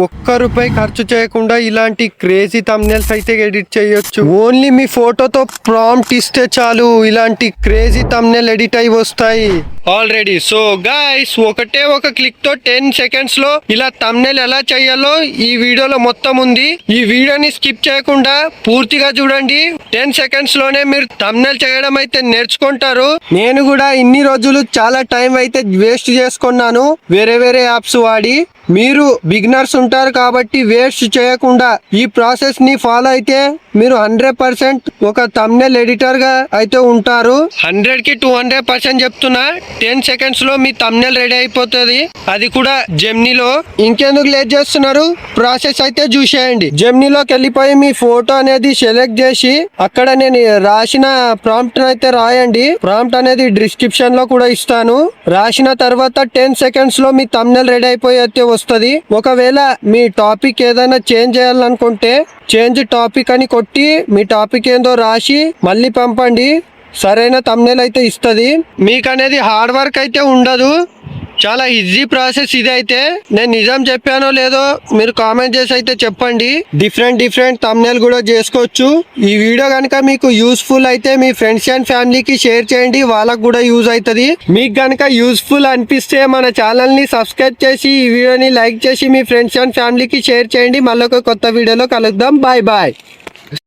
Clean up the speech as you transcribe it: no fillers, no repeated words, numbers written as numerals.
ఒక్క రూపాయి ఖర్చు చేయకుండా ఇలాంటి క్రేజీ థంబ్నెయిల్స్ అయితే ఎడిట్ చేయొచ్చు. ఓన్లీ మీ ఫోటోతో ప్రాంప్ట్ ఇస్తే చాలు ఇలాంటి క్రేజీ థంబ్నెయిల్ ఎడిట్ అయి వస్తాయి ఆల్రెడీ. సో గైస్, ఒకటే ఒక క్లిక్ తో 10 seconds లో ఇలా థంబ్నెయిల్ ఎలా చేయాలో ఈ వీడియోలో మొత్తం ఉంది. ఈ వీడియోని స్కిప్ చేయకుండా పూర్తిగా చూడండి. 10 seconds లోనే మీరు థంబ్నెయిల్ చేయడం అయితే నేర్చుకుంటారు. నేను కూడా ఇన్ని రోజులు చాలా టైం అయితే వేస్ట్ చేసుకున్నాను వేరే వేరే యాప్స్ వాడి. మీరు బిగినర్స్ ఉంటారు కాబట్టి వేస్ట్ చేయకుండా ఈ ప్రాసెస్ ని ఫాలో అయితే మీరు 100% ఒక థంబ్నెయిల్ ఎడిటర్ గా అయితే ఉంటారు. 100కి 200% చెప్తున్నా. 10 seconds లో మీ థంబ్నెయిల్ రెడీ అయిపోతుంది, అది కూడా జెమినీలో. ఇంకెందుకు లేట్ చేస్తున్నారు, ప్రాసెస్ అయితే చూసేయండి. జెమినీలోకి వెళ్ళిపోయి మీ ఫోటో అనేది సెలెక్ట్ చేసి అక్కడ నేను రాసిన ప్రాంప్ట్ అయితే రాయండి. ప్రాంప్ట్ అనేది డిస్క్రిప్షన్ లో కూడా ఇస్తాను. రాసిన తర్వాత 10 seconds లో మీ థంబ్నెయిల్ రెడీ అయిపోయి అయితే వస్తుంది. ఒకవేళ మీ టాపిక్ ఏదైనా చేంజ్ చేయాలనుకుంటే చేంజ్ టాపిక్ అని కొట్టి మీ టాపిక్ ఏందో రాసి మళ్ళీ పంపండి. సరైన థంబ్నెయిల్ అయితే ఇస్తుంది. మీకు అనేది హార్డ్ వర్క్ అయితే ఉండదు. చాలా ఈజీ ప్రాసెస్ ఇది అయితే. నేను నిజం చెప్పానో లేదో మీరు కామెంట్ చేసి అయితే చెప్పండి. డిఫరెంట్ థంబ్నెయిల్ కూడా చేసుకోవచ్చు. ఈ వీడియో కనుక మీకు యూస్ఫుల్ అయితే మీ ఫ్రెండ్స్ అండ్ ఫ్యామిలీకి షేర్ చేయండి, వాళ్ళకు కూడా యూజ్ అవుతుంది. మీకు కనుక యూస్ఫుల్ అనిపిస్తే మన ఛానల్ ని సబ్స్క్రైబ్ చేసి ఈ వీడియోని లైక్ చేసి మీ ఫ్రెండ్స్ అండ్ ఫ్యామిలీకి షేర్ చేయండి. మళ్ళీ ఒక కొత్త వీడియోలో కలుద్దాం. Bye bye.